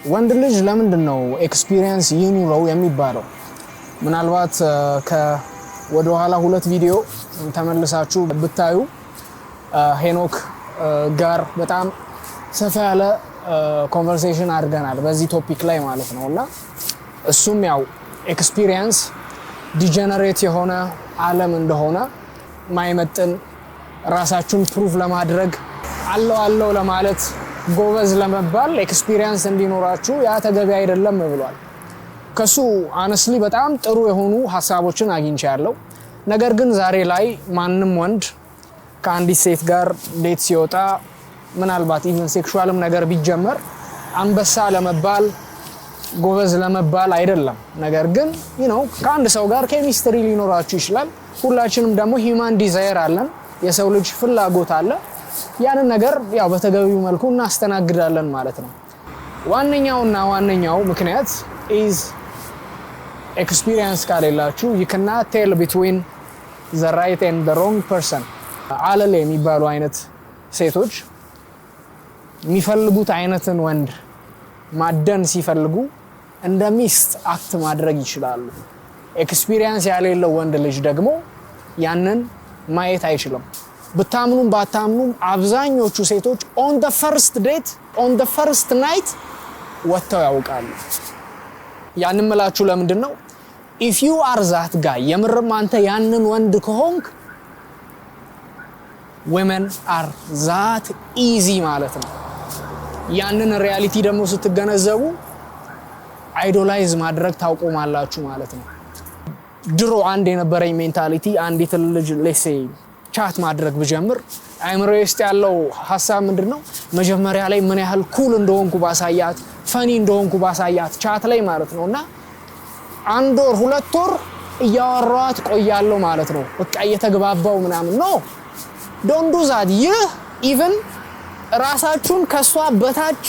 ወንድ ልጅ ለምንድነው ኤክስፒሪየንስ ይኑረው የሚባለው? ምናልባት ወደ ኋላ ሁለት ቪዲዮ ተመልሳችሁ ብታዩ ሄኖክ ጋር በጣም ሰፋ ያለ ኮንቨርሴሽን አድርገናል በዚህ ቶፒክ ላይ ማለት ነውና እሱም ያው ኤክስፒሪየንስ ዲጀነሬት የሆነ ዓለም እንደሆነ ማይመጥን ራሳችሁን ፕሩፍ ለማድረግ አለው ለማለት ጎበዝ ለመባል ኤክስፒሪየንስ እንዲኖራችሁ ያ ተገቢ አይደለም ብሏል። ከሱ አነስሊ በጣም ጥሩ የሆኑ ሐሳቦችን አግኝቻለሁ። ነገር ግን ዛሬ ላይ ማንም ወንድ ከአንዲት ሴት ጋር ዴት ሲወጣ ምናልባት ኢቭን ሴክሹዋልም ነገር ቢጀመር አንበሳ ለመባል ጎበዝ ለመባል አይደለም። ነገር ግን ከአንድ ሰው ጋር ኬሚስትሪ ሊኖራችሁ ይችላል። ሁላችንም ደግሞ ሂውማን ዲዛየር አለን፣ የሰው ልጅ ፍላጎት አለ። ያንን ነገር ያው በተገቢው መልኩ እናስተናግዳለን ማለት ነው። ዋነኛው ምክንያት is experience ካሌላችሁ you cannot tell between the right and the wrong person። አለሌ የሚባሉ አይነት ሴቶች የሚፈልጉት አይነትን ወንድ ማደን ሲፈልጉ እንደ ሚስት አክት ማድረግ ይችላሉ። ኤክስፒሪየንስ ያሌለው ወንድ ልጅ ደግሞ ያንን ማየት አይችልም። ብታምኑም ባታምኑም አብዛኞቹ ሴቶች on the first date on the first night ወጥተው ያውቃሉ። ያንን መላችሁ ለምንድነው? if you are that guy የምርም አንተ ያንን ወንድ ከሆንክ women are that easy ማለት ነው። ያንን ሪያሊቲ ደግሞ ስትገነዘቡ አይዶላይዝ ማድረግ ታውቁማላችሁ ማለት ነው። ድሮ አንድ የነበረኝ ሜንታሊቲ አንዲት ልጅ ሌሴ ቻት ማድረግ ብጀምር አይምሮዬ ውስጥ ያለው ሐሳብ ምንድነው? መጀመሪያ ላይ ምን ያህል ኩል እንደሆንኩ ባሳያት፣ ፈኒ እንደሆንኩ ባሳያት ቻት ላይ ማለት ነውና አንድ ወር ሁለት ወር እያወራኋት ቆያለሁ ማለት ነው። በቃ እየተግባባው ምናምን ነው። ዶንት ዱ ዛት። ይህ ኢቭን ራሳችሁን ከሷ በታች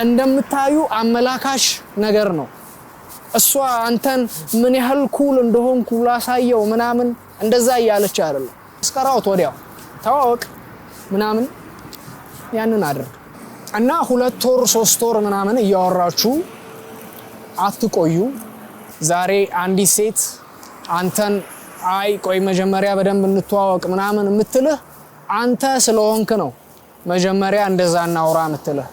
እንደምታዩ አመላካሽ ነገር ነው። እሷ አንተን ምን ያህል ኩል እንደሆንኩ ላሳየው ምናምን እንደዛ እያለች አይደለም። እስከራውት ወዲያው ታዋወቅ ምናምን ያንን አድርግ እና ሁለት ወር ሶስት ወር ምናምን እያወራችሁ አትቆዩ። ዛሬ አንዲት ሴት አንተን አይ ቆይ መጀመሪያ በደንብ እንተዋወቅ ምናምን የምትልህ አንተ ስለሆንክ ነው። መጀመሪያ እንደዛ እናውራ የምትልህ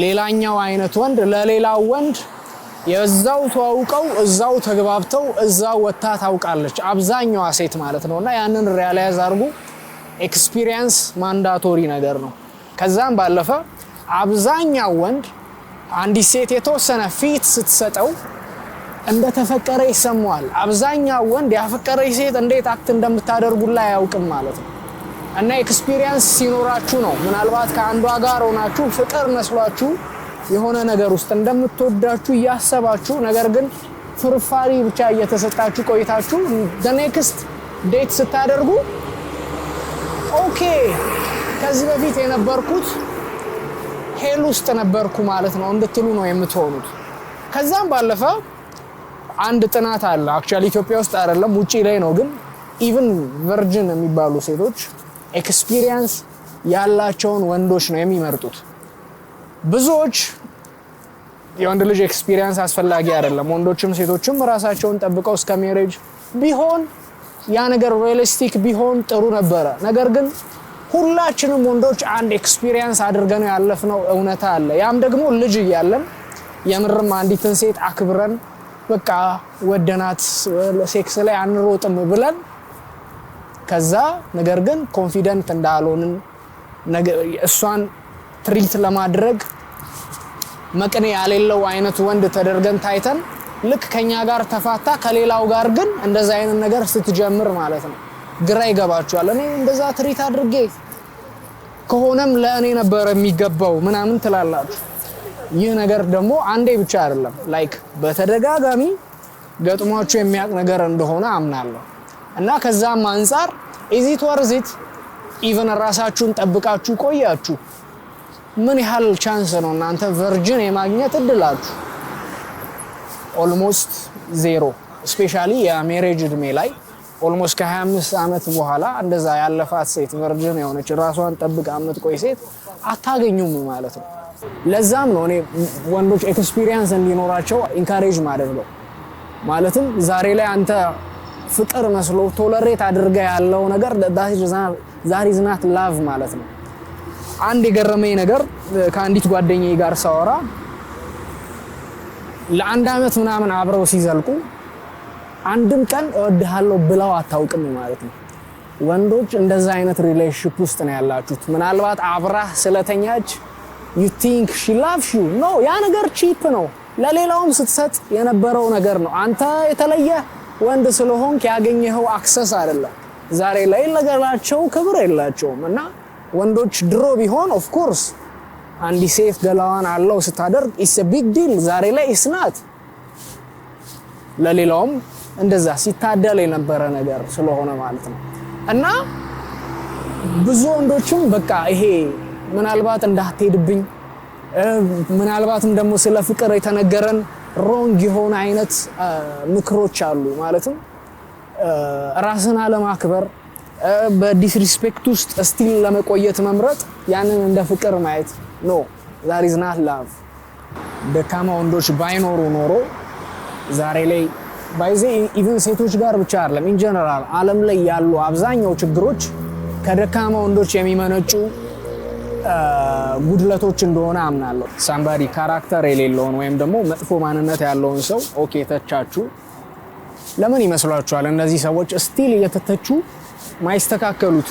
ሌላኛው አይነት ወንድ ለሌላው ወንድ የዛው ተዋውቀው እዛው ተግባብተው እዛው ወጣ ታውቃለች አብዛኛዋ ሴት ማለት ነውና ያንን ሪያላይዝ አድርጉ። ኤክስፒሪየንስ ማንዳቶሪ ነገር ነው። ከዛም ባለፈ አብዛኛው ወንድ አንዲት ሴት የተወሰነ ፊት ስትሰጠው እንደተፈቀረ ይሰማዋል። አብዛኛው ወንድ ያፈቀረች ሴት እንዴት አክት እንደምታደርጉላ ያውቅም ማለት ነው። እና ኤክስፒሪየንስ ሲኖራችሁ ነው ምናልባት ከአንዷ ጋር ሆናችሁ ፍቅር መስሏችሁ የሆነ ነገር ውስጥ እንደምትወዳችሁ ያሰባችሁ ነገር ግን ፍርፋሪ ብቻ እየተሰጣችሁ ቆይታችሁ the next date ስታደርጉ ኦኬ ከዚህ በፊት የነበርኩት ሄል ውስጥ ነበርኩ ማለት ነው እንድትሉ ነው የምትሆኑት። ከዛም ባለፈ አንድ ጥናት አለ አክቹአሊ ኢትዮጵያ ውስጥ አይደለም ውጪ ላይ ነው፣ ግን ኢቭን ቨርጂን የሚባሉ ሴቶች ኤክስፒሪየንስ ያላቸውን ወንዶች ነው የሚመርጡት። ብዙዎች የወንድ ልጅ ኤክስፒሪየንስ አስፈላጊ አይደለም፣ ወንዶችም ሴቶችም ራሳቸውን ጠብቀው እስከ ሜሬጅ ቢሆን ያ ነገር ሪያሊስቲክ ቢሆን ጥሩ ነበረ። ነገር ግን ሁላችንም ወንዶች አንድ ኤክስፒሪየንስ አድርገን ያለፍነው እውነታ አለ። ያም ደግሞ ልጅ እያለን የምርም አንዲትን ሴት አክብረን በቃ ወደናት ሴክስ ላይ አንሮጥም ብለን ከዛ ነገር ግን ኮንፊደንት እንዳልሆንን እሷን ትሪት ለማድረግ መቅኔ ያሌለው አይነት ወንድ ተደርገን ታይተን ልክ ከኛ ጋር ተፋታ ከሌላው ጋር ግን እንደዛ አይነት ነገር ስትጀምር ማለት ነው ግራ ይገባችኋል። እኔ እንደዛ ትሪት አድርጌ ከሆነም ለእኔ ነበር የሚገባው ምናምን ትላላችሁ። ይህ ነገር ደግሞ አንዴ ብቻ አይደለም ላይክ በተደጋጋሚ ገጥሟችሁ የሚያቅ ነገር እንደሆነ አምናለሁ። እና ከዛም አንፃር is it worth it even ራሳችሁን ጠብቃችሁ ቆያችሁ ምን ያህል ቻንስ ነው እናንተ ቨርጂን የማግኘት እድላችሁ? ኦልሞስት ዜሮ። ስፔሻሊ የሜሬጅ እድሜ ላይ ኦልሞስት ከ25 ዓመት በኋላ እንደዛ ያለፋት ሴት ቨርጂን የሆነች ራሷን ጠብቃ የምትቆይ ሴት አታገኙም ማለት ነው። ለዛም ነው እኔ ወንዶች ኤክስፒሪየንስ እንዲኖራቸው ኢንካሬጅ ማድረግ ማለትም ዛሬ ላይ አንተ ፍቅር መስሎ ቶለሬት አድርገ ያለው ነገር ዛሬ ዝናት ላቭ ማለት ነው። አንድ የገረመኝ ነገር ከአንዲት ጓደኛዬ ጋር ሳወራ ለአንድ አመት ምናምን አብረው ሲዘልቁ አንድም ቀን እወድሃለሁ ብለው አታውቅም ማለት ነው። ወንዶች እንደዛ አይነት ሪሌሽንሺፕ ውስጥ ነው ያላችሁት። ምናልባት አብራህ ስለተኛች you think she loves you no ያ ነገር ቺፕ ነው። ለሌላውም ስትሰጥ የነበረው ነገር ነው። አንተ የተለየ ወንድ ስለሆንክ ያገኘኸው አክሰስ አይደለም። ዛሬ ላይ ለገላቸው ክብር የላቸውም እና ወንዶች ድሮ ቢሆን ኦፍ ኮርስ አንዲ ሴፍ ገላዋን አለው ስታደርግ ኢትስ አ ቢግ ዲል። ዛሬ ላይ ኢትስ ናት። ለሌላውም እንደዛ ሲታደል የነበረ ነገር ስለሆነ ማለት ነው እና ብዙ ወንዶችም በቃ ይሄ ምናልባት እንዳትሄድብኝ ምናልባትም ደግሞ ስለ ፍቅር የተነገረን ሮንግ የሆነ አይነት ምክሮች አሉ። ማለትም ራስን አለማክበር በዲስሪስፔክት ውስጥ ስቲል ለመቆየት መምረጥ ያንን እንደ ፍቅር ማየት ኖ that is not love። ደካማ ወንዶች ባይኖሩ ኖሮ ዛሬ ላይ ባይዜ ኢቭን ሴቶች ጋር ብቻ አይደለም ኢን ጀነራል ዓለም ላይ ያሉ አብዛኛው ችግሮች ከደካማ ወንዶች የሚመነጩ ጉድለቶች እንደሆነ አምናለሁ። ሳምባዲ ካራክተር የሌለውን ወይም ደግሞ መጥፎ ማንነት ያለውን ሰው ኦኬ ተቻችሁ ለምን ይመስላችኋል እነዚህ ሰዎች ስቲል እየተተቹ ማይስተካከሉት?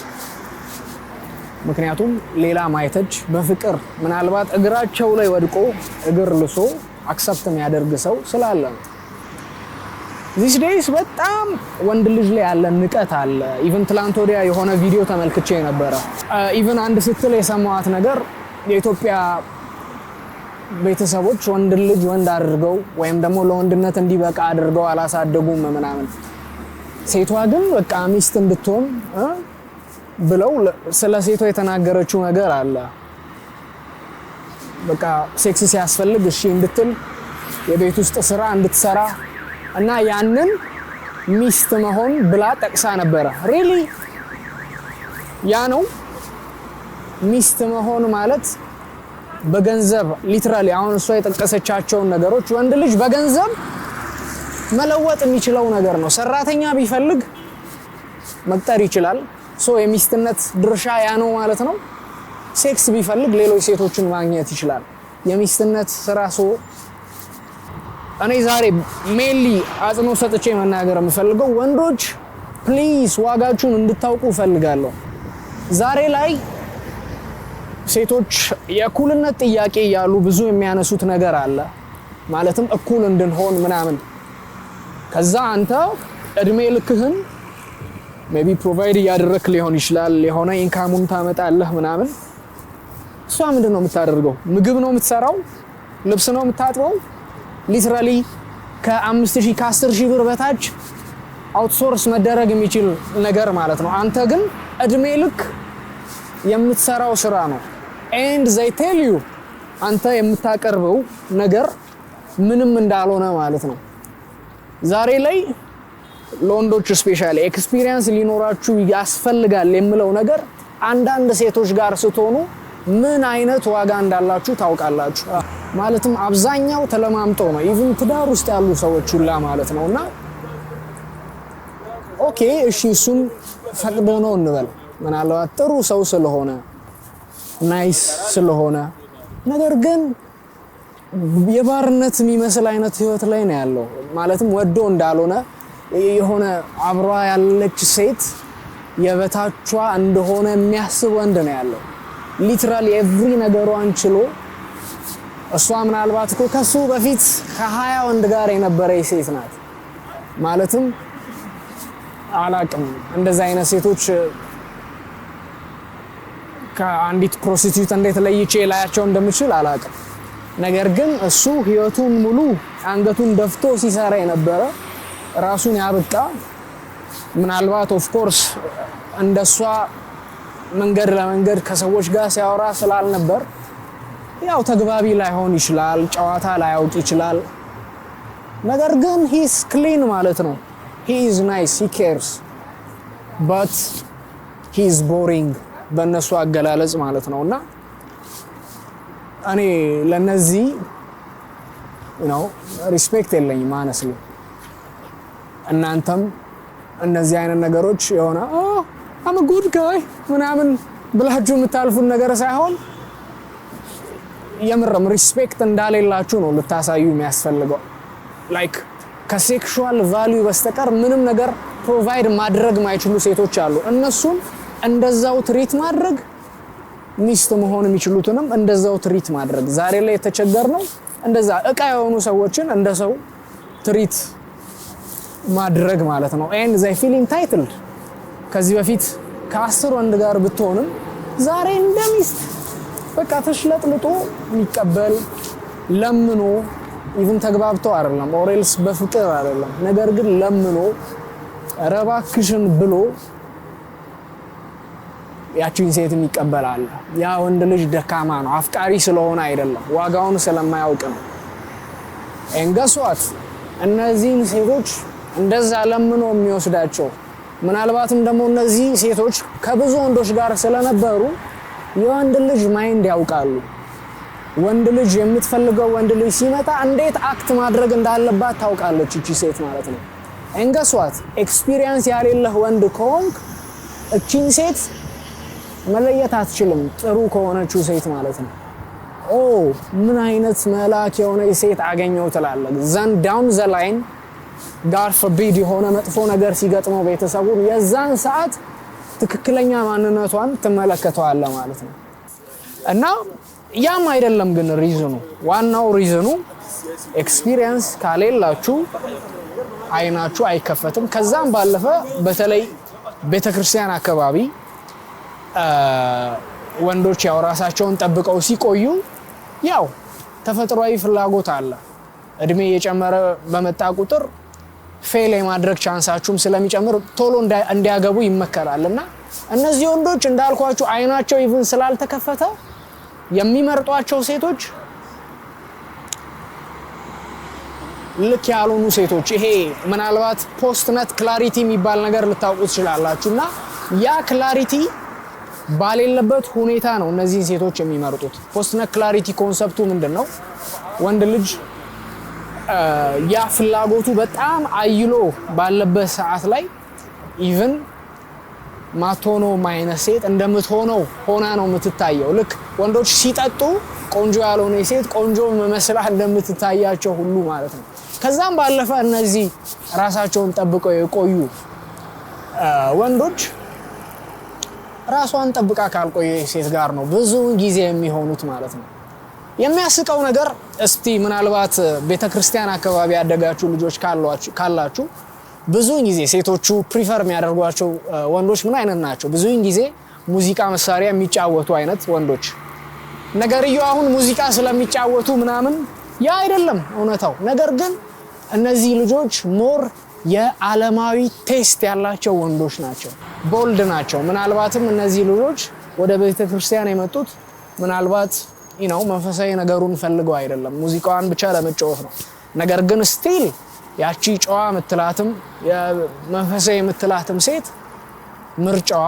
ምክንያቱም ሌላ ማይተች በፍቅር ምናልባት እግራቸው ላይ ወድቆ እግር ልሶ አክሰፕት የሚያደርግ ሰው ስላለ ነው። these days በጣም ወንድ ልጅ ላይ ያለ ንቀት አለ። ኢቭን ትላንት ወዲያ የሆነ ቪዲዮ ተመልክቼ ነበር። ኢቭን አንድ ስትል የሰማዋት ነገር የኢትዮጵያ ቤተሰቦች ወንድ ልጅ ወንድ አድርገው ወይም ደግሞ ለወንድነት እንዲበቃ አድርገው አላሳደጉም ምናምን፣ ሴቷ ግን በቃ ሚስት እንድትሆን ብለው ስለ ሴቷ የተናገረችው ነገር አለ። በቃ ሴክስ ሲያስፈልግ እሺ እንድትል የቤት ውስጥ ስራ እንድትሰራ እና ያንን ሚስት መሆን ብላ ጠቅሳ ነበረ። ሪሊ ያ ነው ሚስት መሆን ማለት? በገንዘብ ሊትራሊ አሁን እሷ የጠቀሰቻቸውን ነገሮች ወንድ ልጅ በገንዘብ መለወጥ የሚችለው ነገር ነው። ሰራተኛ ቢፈልግ መቅጠር ይችላል። ሶ የሚስትነት ድርሻ ያ ነው ማለት ነው። ሴክስ ቢፈልግ ሌሎች ሴቶችን ማግኘት ይችላል። የሚስትነት ስራ እኔ ዛሬ ሜንሊ አጽኖ ሰጥቼ መናገር የምፈልገው ወንዶች ፕሊዝ ዋጋችሁን እንድታውቁ ፈልጋለሁ። ዛሬ ላይ ሴቶች የእኩልነት ጥያቄ ያሉ ብዙ የሚያነሱት ነገር አለ። ማለትም እኩል እንድንሆን ምናምን። ከዛ አንተ እድሜ ልክህን ሜቢ ፕሮቫይድ ያደረክ ሊሆን ይችላል፣ የሆነ ኢንካሙን ታመጣለህ ምናምን። እሷ ምንድነው የምታደርገው? ምግብ ነው የምትሰራው፣ ልብስ ነው የምታጥበው። ሊትራሊ ከ5000 ከ10000 ብር በታች አውትሶርስ መደረግ የሚችል ነገር ማለት ነው። አንተ ግን እድሜ ልክ የምትሰራው ስራ ነው። and they tell you አንተ የምታቀርበው ነገር ምንም እንዳልሆነ ማለት ነው። ዛሬ ላይ ለወንዶች ስፔሻሊ ኤክስፒሪየንስ ሊኖራችሁ ያስፈልጋል የምለው ነገር አንዳንድ ሴቶች ጋር ስትሆኑ ምን አይነት ዋጋ እንዳላችሁ ታውቃላችሁ። ማለትም አብዛኛው ተለማምጦ ነው ኢቭን ትዳር ውስጥ ያሉ ሰዎች ሁላ ማለት ነውና ኦኬ እሺ እሱም ፈቅዶ ነው እንበል ምናልባት ጥሩ ሰው ስለሆነ ናይስ ስለሆነ፣ ነገር ግን የባርነት የሚመስል አይነት ህይወት ላይ ነው ያለው። ማለትም ወዶ እንዳልሆነ የሆነ አብሯ ያለች ሴት የበታቿ እንደሆነ የሚያስብ ወንድ ነው ያለው። ሊትራሊ ኤቭሪ ነገሯን ችሎ እሷ ምናልባት እኮ ከሱ በፊት ከ20 ወንድ ጋር የነበረ ሴት ናት። ማለትም አላቅም እንደዛ አይነት ሴቶች ከአንዲት ፕሮስቲቱት እንዴት ለይቼ ላያቸው እንደምችል አላቅም። ነገር ግን እሱ ህይወቱን ሙሉ አንገቱን ደፍቶ ሲሰራ የነበረ ራሱን ያበቃ ምናልባት ኦፍ ኮርስ እንደሷ መንገድ ለመንገድ ከሰዎች ጋር ሲያወራ ስላልነበር ያው ተግባቢ ላይሆን ይችላል፣ ጨዋታ ላያውቅ ይችላል። ነገር ግን he is clean ማለት ነው። he is nice, he cares, but he is boring በእነሱ አገላለጽ ማለት ነውና እኔ ለነዚህ ሪስፔክት የለኝም honestly እናንተም እነዚህ አይነት ነገሮች የሆነ I'm a good guy ምናምን ብላችሁ የምታልፉን ነገር ሳይሆን የምርም ሪስፔክት እንዳሌላችሁ ነው ልታሳዩ የሚያስፈልገው ላይክ ከሴክሹዋል ቫልዩ በስተቀር ምንም ነገር ፕሮቫይድ ማድረግ ማይችሉ ሴቶች አሉ እነሱን እንደዛው ትሪት ማድረግ ሚስት መሆን የሚችሉትንም እንደዛው ትሪት ማድረግ ዛሬ ላይ የተቸገርነው እንደዛ እቃ የሆኑ ሰዎችን እንደሰው ትሪት ማድረግ ማለት ነው and they feel entitled ከዚህ በፊት ከ10 ወንድ ጋር ብትሆንም ዛሬ እንደሚስት በቃ ተሽለጥልጦ የሚቀበል ለምኖ ኢቭን ተግባብተው አይደለም ኦሬልስ በፍቅር አይደለም ነገር ግን ለምኖ ረባክሽን ብሎ ያቺን ሴት የሚቀበላል ያ ወንድ ልጅ ደካማ ነው አፍቃሪ ስለሆነ አይደለም ዋጋውን ስለማያውቅ ነው እንገሷት እነዚህን ሴቶች እንደዛ ለምኖ የሚወስዳቸው ምናልባትም ደግሞ እነዚህ ሴቶች ከብዙ ወንዶች ጋር ስለነበሩ የወንድ ልጅ ማይንድ ያውቃሉ ወንድ ልጅ የምትፈልገው ወንድ ልጅ ሲመጣ እንዴት አክት ማድረግ እንዳለባት ታውቃለች እቺ ሴት ማለት ነው እንገሷት ኤክስፒሪየንስ ያሌለህ ወንድ ከሆንክ እቺን ሴት መለየት አትችልም ጥሩ ከሆነችው ሴት ማለት ነው ምን አይነት መላክ የሆነ ሴት አገኘው ትላለህ ዘን ዳውን ዘ ላይን ጋር forbid የሆነ መጥፎ ነገር ሲገጥመው ቤተሰቡን የዛን ሰዓት ትክክለኛ ማንነቷን ትመለከተዋለህ ማለት ነው እና ያም አይደለም ግን ሪዝኑ ዋናው ሪዝኑ ኤክስፒሪየንስ ካሌላችሁ አይናችሁ አይከፈትም ከዛም ባለፈ በተለይ ቤተክርስቲያን አካባቢ ወንዶች ያው ራሳቸውን ጠብቀው ሲቆዩ ያው ተፈጥሯዊ ፍላጎት አለ እድሜ እየጨመረ በመጣ ቁጥር ፌል የማድረግ ቻንሳችሁም ስለሚጨምር ቶሎ እንዲያገቡ ይመከራልና እነዚህ ወንዶች እንዳልኳችሁ አይናቸው ኢቭን ስላልተከፈተ የሚመርጧቸው ሴቶች ልክ ያልሆኑ ሴቶች ይሄ ምናልባት ፖስት ነት ክላሪቲ የሚባል ነገር ልታውቁ ትችላላችሁና ያ ክላሪቲ ባሌለበት ሁኔታ ነው እነዚህ ሴቶች የሚመርጡት ፖስት ነት ክላሪቲ ኮንሰፕቱ ምንድነው ወንድ ልጅ ያ ፍላጎቱ በጣም አይሎ ባለበት ሰዓት ላይ ኢቭን ማቶኖ ማይነስ ሴት እንደምትሆነው ሆና ነው የምትታየው ልክ ወንዶች ሲጠጡ ቆንጆ ያልሆነ ሴት ቆንጆ መስላ እንደምትታያቸው ሁሉ ማለት ነው ከዛም ባለፈ እነዚህ ራሳቸውን ጠብቀው የቆዩ ወንዶች ራሷን ጠብቃ ካልቆየ ሴት ጋር ነው ብዙ ጊዜ የሚሆኑት ማለት ነው የሚያስቀው ነገር እስቲ ምናልባት ቤተክርስቲያን አካባቢ ያደጋችሁ ልጆች ካላችሁ ብዙ ጊዜ ሴቶቹ ፕሪፈር የሚያደርጓቸው ወንዶች ምን አይነት ናቸው ብዙ ጊዜ ሙዚቃ መሳሪያ የሚጫወቱ አይነት ወንዶች ነገርዩ አሁን ሙዚቃ ስለሚጫወቱ ምናምን ያ አይደለም እውነታው ነገር ግን እነዚህ ልጆች ሞር የዓለማዊ ቴስት ያላቸው ወንዶች ናቸው ቦልድ ናቸው ምናልባትም እነዚህ ልጆች ወደ ቤተክርስቲያን የመጡት ምናልባት መንፈሳዊ ነገሩን ፈልገው አይደለም ሙዚቃዋን ብቻ ለመጫወት ነው ነገር ግን ስቲል ያቺ ጨዋ ምትላትም የመንፈሳዊ ምትላትም ሴት ምርጫዋ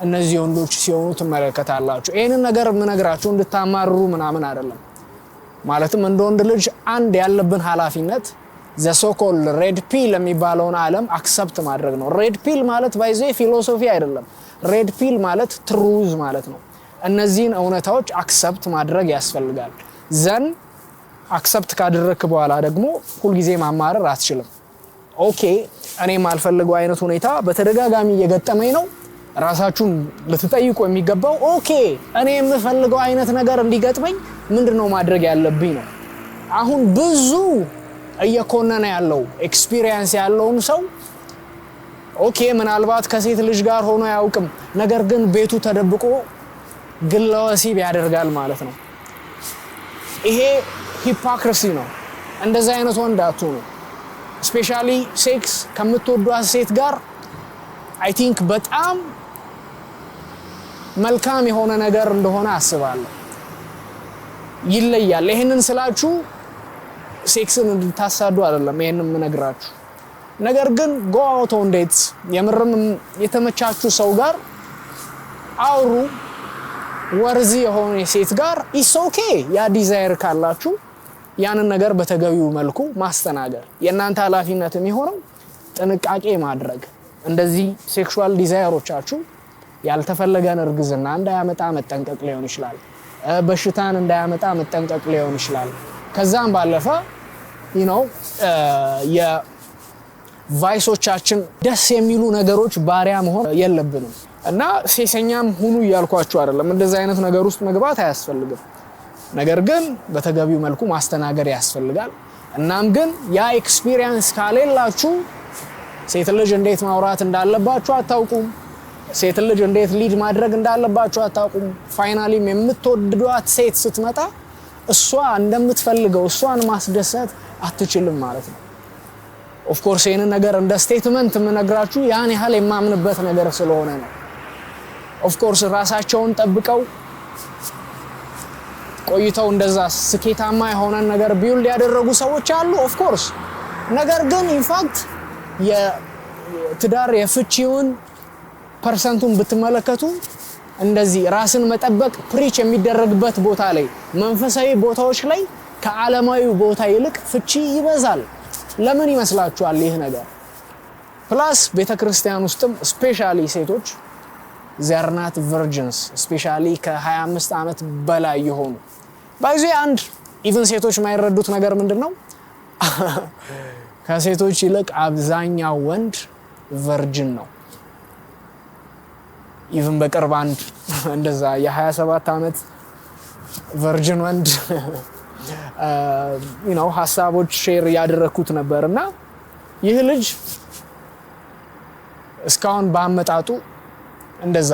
እነዚህ ወንዶች ሲሆኑ ትመለከታላችሁ ይሄንን ነገር ምነግራችሁ እንድታማርሩ ምናምን አይደለም ማለትም እንደ ወንድ ልጅ አንድ ያለብን ኃላፊነት the so called red pill የሚባለውን ዓለም አክሰፕት ማድረግ ነው red pill ማለት ባይዘ ፊሎሶፊ አይደለም red pill ማለት ትሩዝ ማለት ነው እነዚህን እውነታዎች አክሰፕት ማድረግ ያስፈልጋል ዘን አክሰፕት ካደረክ በኋላ ደግሞ ሁሉ ጊዜ ማማረር አትችልም ኦኬ እኔ ማልፈልገው አይነት ሁኔታ በተደጋጋሚ እየገጠመኝ ነው ራሳችሁን ልትጠይቁ የሚገባው ኦኬ እኔ የምፈልገው አይነት ነገር እንዲገጥመኝ ምንድነው ማድረግ ያለብኝ ነው አሁን ብዙ እየኮነነ ያለው ኤክስፒሪየንስ ያለውን ሰው ኦኬ ምናልባት ከሴት ልጅ ጋር ሆኖ ያውቅም ነገር ግን ቤቱ ተደብቆ ግለወሲብ ያደርጋል ማለት ነው ይሄ ሂፖክሪሲ ነው እንደዛ አይነት ወንድ አትሁኑ ስፔሻሊ ሴክስ ከምትወዷት ሴት ጋር አይ ቲንክ በጣም መልካም የሆነ ነገር እንደሆነ አስባለሁ ይለያል ይሄንን ስላችሁ ሴክስን እንድታሳዱ አይደለም ይሄንን ምነግራችሁ ነገር ግን go out on dates የምርም የተመቻችሁ ሰው ጋር አውሩ ወርዚ የሆነ ሴት ጋር ኢስ ኦኬ ያ ዲዛይር ካላችሁ ያንን ነገር በተገቢው መልኩ ማስተናገር የእናንተ ኃላፊነት የሚሆነው ጥንቃቄ ማድረግ እንደዚህ ሴክሹዋል ዲዛይሮቻችሁ ያልተፈለገን እርግዝና እንዳያመጣ መጠንቀቅ ሊሆን ይችላል በሽታን እንዳያመጣ መጠንቀቅ ሊሆን ይችላል ከዛም ባለፈ የቫይሶቻችን ደስ የሚሉ ነገሮች ባሪያ መሆን የለብንም እና ሴሰኛም ሁኑ ያልኳችሁ አይደለም እንደዛ አይነት ነገር ውስጥ መግባት አያስፈልግም ነገር ግን በተገቢው መልኩ ማስተናገር ያስፈልጋል እናም ግን ያ ኤክስፒሪየንስ ካሌላችሁ ሴት ልጅ እንዴት ማውራት እንዳለባችሁ አታውቁም ሴት ልጅ እንዴት ሊድ ማድረግ እንዳለባችሁ አታውቁም ፋይናሊም የምትወድዷት ሴት ስትመጣ እሷ እንደምትፈልገው እሷን ማስደሰት አትችልም ማለት ነው ኦፍ ኮርስ ይሄን ነገር እንደ ስቴትመንት ምነግራችሁ ያን ያህል የማምንበት ነገር ስለሆነ ነው ኦፍ ኮርስ ራሳቸውን ጠብቀው ቆይተው እንደዛ ስኬታማ የሆነ ነገር ቢውልድ ያደረጉ ሰዎች አሉ ኦፍ ኮርስ ነገር ግን ኢንፋክት የትዳር የፍቺውን ፐርሰንቱን ብትመለከቱ እንደዚህ ራስን መጠበቅ ፕሪች የሚደረግበት ቦታ ላይ መንፈሳዊ ቦታዎች ላይ ከዓለማዊ ቦታ ይልቅ ፍቺ ይበዛል ለምን ይመስላችኋል ይህ ነገር ፕላስ ቤተክርስቲያን ውስጥም ስፔሻሊ ሴቶች they are not virgins especially ከ25 ዓመት በላይ የሆኑ ባይዚ አንድ ኢቭን ሴቶች ማይረዱት ነገር ምንድነው ከሴቶች ይልቅ አብዛኛው ወንድ ቨርጅን ነው ኢቭን በቅርብ አንድ እንደዛ የ27 ዓመት ቨርጅን ወንድ ሐሳቦች ሼር ያደረኩት ነበርና ይህ ልጅ እስካሁን ባመጣጡ እንደዛ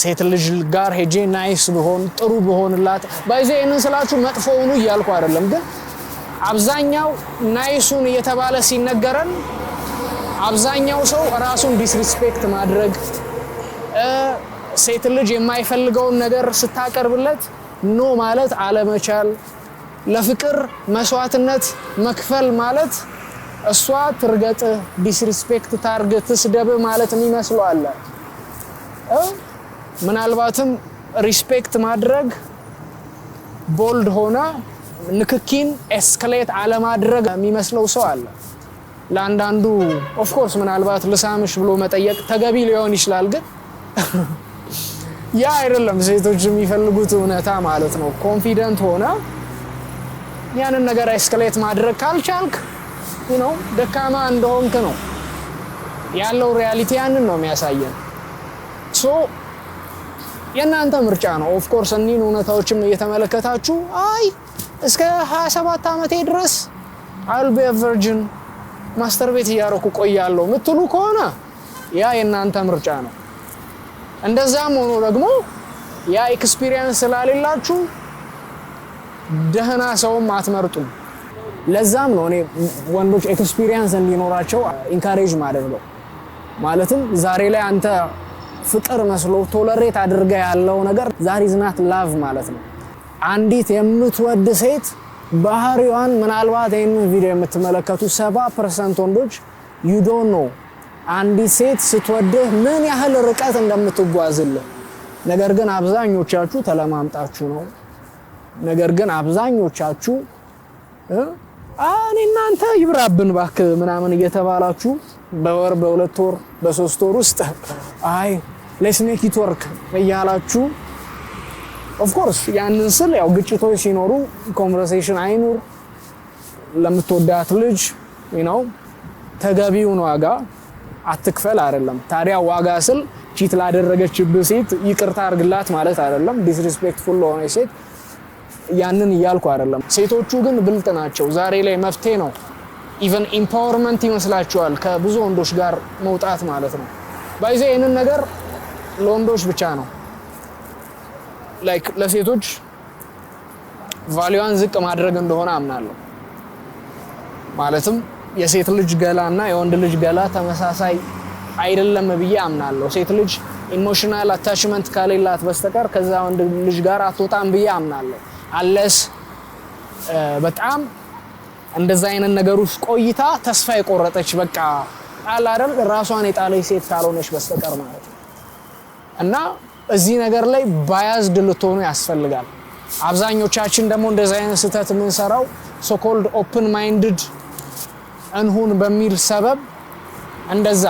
ሴት ልጅ ጋር ሄጄ ናይስ ቢሆን ጥሩ ቢሆንላት ባይዘ እነን ስላችሁ መጥፎ ሆኑ ይያልኩ አይደለም ግን አብዛኛው ናይሱን እየተባለ ሲነገረን አብዛኛው ሰው ራሱን ዲስሪስፔክት ማድረግ ሴት ልጅ የማይፈልገውን ነገር ስታቀርብለት ኖ ማለት አለመቻል ለፍቅር መስዋዕትነት መክፈል ማለት እሷ ትርገጥ ዲስሪስፔክት ታርጌት ስደብ ማለት የሚመስለው አለ ምናልባትም ሪስፔክት ማድረግ ቦልድ ሆና ንክኪን ኤስካሌት አለ ማድረግ የሚመስለው ሰው አለ ለአንዳንዱ ኦፍ ኮርስ ምናልባት ለሳምሽ ብሎ መጠየቅ ተገቢ ሊሆን ይችላል ግን ያ አይደለም ሴቶች የሚፈልጉት እውነታ ማለት ነው ኮንፊደንት ሆና ያንን ነገር ኤስካሌት ማድረግ ካልቻልክ ደካማ እንደሆንክ ነው ያለው ሪያሊቲ ያንን ነው የሚያሳየን ሶ የናንተ ምርጫ ነው ኦፍ ኮርስ እኒን እውነታዎችም እየተመለከታችሁ አይ እስከ 27 ዓመቴ ድረስ I'll be a virgin ማስተርቤት ያረኩ ቆያለሁ ምትሉ ከሆነ ያ የናንተ ምርጫ ነው እንደዛም ሆኖ ደግሞ ያ ኤክስፒሪየንስ ስላሌላችሁ ደህና ሰውም አትመርጡም ለዛም ነው እኔ ወንዶች ኤክስፒሪየንስ እንዲኖራቸው ኢንካሬጅ ማድረገው ማለትም ዛሬ ላይ አንተ ፍቅር መስሎ ቶለሬት አድርገ ያለው ነገር ዛሬ ዝናት ላቭ ማለት ነው አንዲት የምትወድ ሴት ባህሪዋን ምናልባት ይሄንን ቪዲዮ የምትመለከቱ 70% ወንዶች you don't know አንዲት ሴት ስትወድህ ምን ያህል ርቀት እንደምትጓዝልህ ነገር ግን አብዛኞቻችሁ ተለማምጣችሁ ነው ነገር ግን አብዛኞቻችሁ እናንተ ይብራብን ባክ ምናምን እየተባላችሁ በወር በሁለት ወር በሶስት ወር ውስጥ አይ let's make it work እያላችሁ ኦፍ ኮርስ ያንን ስል ያው ግጭቶች ሲኖሩ ኮንቨርሴሽን አይኑር ለምትወዳት ልጅ ተገቢውን ዋጋ አትክፈል አይደለም ታዲያ ዋጋ ስል ቺት ላደረገችብህ ሴት ይቅርታ አርግላት ማለት አይደለም ዲስሪስፔክትፉል ለሆነ ሴት ያንን ይያልኩ አይደለም ሴቶቹ ግን ብልጥ ናቸው ዛሬ ላይ መፍትሄ ነው ኢቭን ኢምፓወርመንት ይመስላችኋል ከብዙ ወንዶች ጋር መውጣት ማለት ነው ባይዘ ይሄንን ነገር ለወንዶች ብቻ ነው ላይክ ለሴቶች ቫልዩዋን ዝቅ ማድረግ እንደሆነ አምናለሁ ማለትም የሴት ልጅ ገላና የወንድ ልጅ ገላ ተመሳሳይ አይደለም ብዬ አምናለሁ ሴት ልጅ ኢሞሽናል አታችመንት ካሌላት በስተቀር ከዛ ወንድ ልጅ ጋር አትወጣም ብዬ አምናለሁ አለስ በጣም እንደዛ አይነት ነገር ውስጥ ቆይታ ተስፋ የቆረጠች በቃ አላረም ራሷን የጣለች ሴት ካልሆነች በስተቀር ማለት ነው እና እዚህ ነገር ላይ ባያዝድ ልትሆኑ ያስፈልጋል። አብዛኞቻችን ደግሞ እንደዛ አይነት ስህተት የምንሰራው ሶ ኮልድ ኦፕን ማይንድድ እንሁን በሚል ሰበብ እንደዛ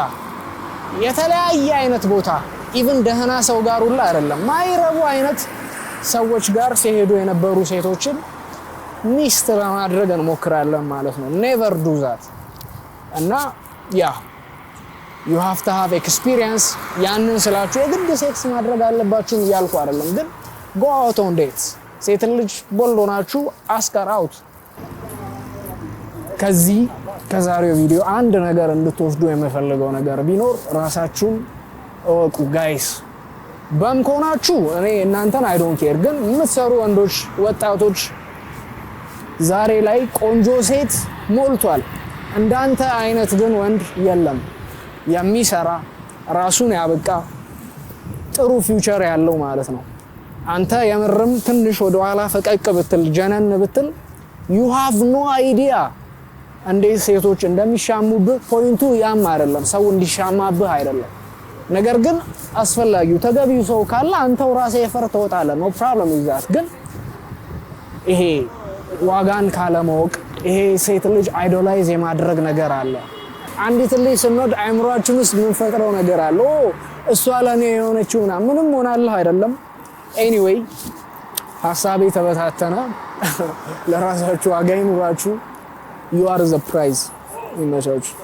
የተለያየ አይነት ቦታ ኢቭን ደህና ሰው ጋር ሁላ አይደለም ማይረቡ አይነት ሰዎች ጋር ሲሄዱ የነበሩ ሴቶችን ሚስት ለማድረግ እንሞክራለን ማለት ነው። ኔቨር ዱ ዛት። እና ያ you have to have experience ያንን ስላችሁ የግድ ሴክስ ማድረግ አለባችሁ እያልኩ አይደለም፣ ግን go out on dates። ሴት ልጅ ቦልድ ሆናችሁ ask her out። ከዛሬው ቪዲዮ አንድ ነገር እንድትወስዱ የምፈልገው ነገር ቢኖር ራሳችሁን እወቁ ጋይስ። በምኮናችሁ እኔ እናንተን I don't care፣ ግን የምትሰሩ ወንዶች ወጣቶች ዛሬ ላይ ቆንጆ ሴት ሞልቷል። እንዳንተ አይነት ግን ወንድ የለም የሚሰራ ራሱን ያበቃ ጥሩ ፊውቸር ያለው ማለት ነው። አንተ የምርም ትንሽ ወደ ኋላ ፈቀቅ ብትል ጀነን ብትል you have no idea እንዴት ሴቶች እንደሚሻሙብህ። ፖይንቱ ያም አይደለም ሰው እንዲሻማብህ አይደለም። ነገር ግን አስፈላጊው ተገቢው ሰው ካለ አንተው ራስህ የፈር ተወጣለህ። no problem is that። ግን ይሄ ዋጋን ካለማወቅ ይሄ ሴት ልጅ አይዶላይዝ የማድረግ ነገር አለ። አንዲት ልጅ ስንወድ አይምሮአችን ውስጥ የምንፈጥረው ነገር አለ። እሷ ለኔ የሆነችው ምንም ሆናለህ አይደለም። ኤኒዌይ ሐሳቤ ተበታተነ። ለራሳችሁ ዋጋ ይኑራችሁ። you are the prize። ይመቻችሁ።